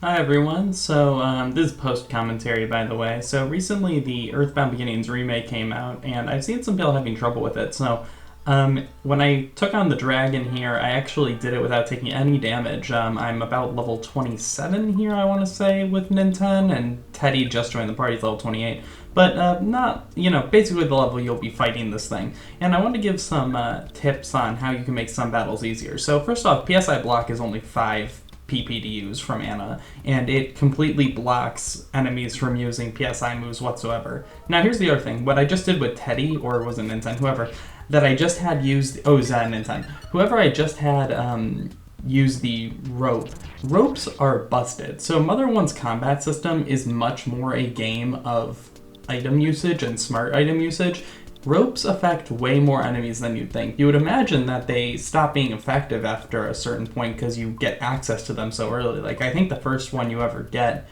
Hi everyone, so this is post-commentary by the way. So recently the EarthBound Beginnings remake came out and I've seen some people having trouble with it. So when I took on the dragon here, I actually did it without taking any damage. I'm about level 27 here, I want to say, with Ninten, and Teddy just joined the party, level 28. But not, basically the level you'll be fighting this thing. And I want to give some tips on how you can make some battles easier. So first off, PSI block is only 5 PP to use from Anna, and it completely blocks enemies from using PSI moves whatsoever. Now here's the other thing, what I just did with Teddy, or was it Ninten, whoever, that I just had used, oh, it was Ninten, whoever I just had use the rope. Ropes are busted, so Mother 1's combat system is much more a game of item usage and smart item usage. Ropes affect way more enemies than you'd think. You would imagine that they stop being effective after a certain point because you get access to them so early. Like, I think the first one you ever get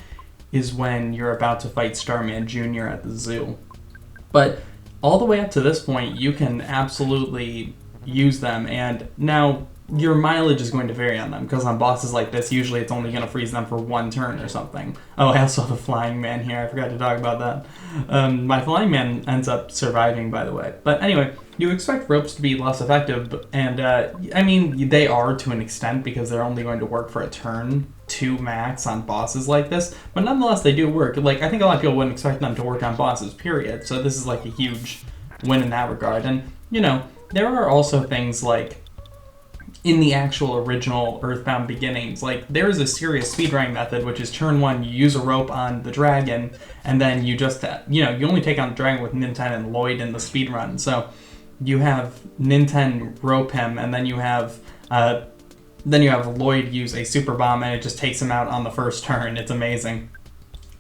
is when you're about to fight Starman Jr. at the zoo. But all the way up to this point, you can absolutely use them, and now your mileage is going to vary on them, because on bosses like this, usually it's only going to freeze them for one turn or something. Oh, I also have a flying man here. I forgot to talk about that. My flying man ends up surviving, by the way. But anyway, you expect ropes to be less effective, and I mean, they are to an extent, because they're only going to work for a turn, 2 max on bosses like this, but nonetheless, they do work. Like, I think a lot of people wouldn't expect them to work on bosses, period. So this is like a huge win in that regard. And, there are also things like, in the actual original EarthBound Beginnings, like, there is a serious speedrunning method, which is turn 1, you use a rope on the dragon, and then you just, you only take on the dragon with Ninten and Lloyd in the speedrun. So you have Ninten rope him, and then you have Lloyd use a super bomb, and it just takes him out on the first turn. It's amazing.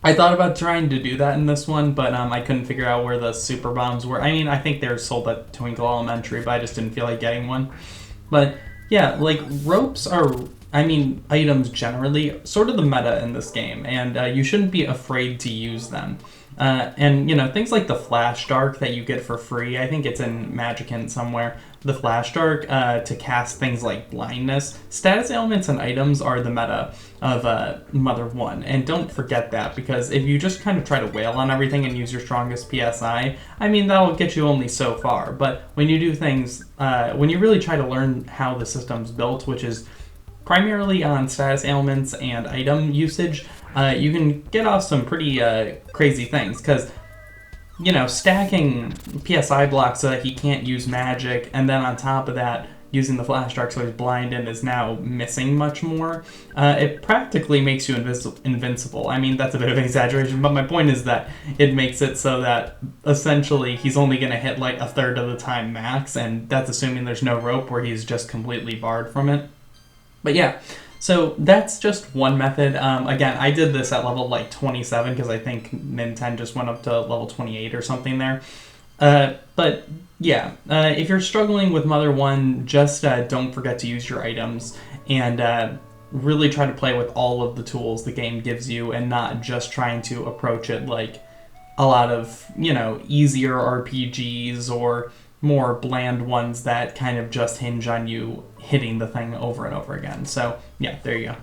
I thought about trying to do that in this one, but I couldn't figure out where the super bombs were. I mean, I think they're sold at Twinkle Elementary, but I just didn't feel like getting one. But yeah, like, ropes are, items generally, sort of the meta in this game, and you shouldn't be afraid to use them. And, things like the Flash Dark that you get for free, I think it's in Magicant somewhere, the Flash Dark, to cast things like blindness. Status ailments and items are the meta of Mother 1, and don't forget that, because if you just kind of try to wail on everything and use your strongest PSI, that'll get you only so far. But when you do things, when you really try to learn how the system's built, which is primarily on status ailments and item usage, you can get off some pretty crazy things, because, stacking PSI blocks so that he can't use magic, and then on top of that, using the Flash Dark so he's blind and is now missing much more, it practically makes you invincible. I mean, that's a bit of an exaggeration, but my point is that it makes it so that essentially he's only going to hit like a third of the time max, and that's assuming there's no rope where he's just completely barred from it. But yeah, so that's just one method. Again, I did this at level like 27 because I think Ninten just went up to level 28 or something there. But yeah, if you're struggling with Mother 1, just don't forget to use your items, and really try to play with all of the tools the game gives you, and not just trying to approach it like a lot of, easier RPGs or more bland ones that kind of just hinge on you hitting the thing over and over again. So yeah, there you go.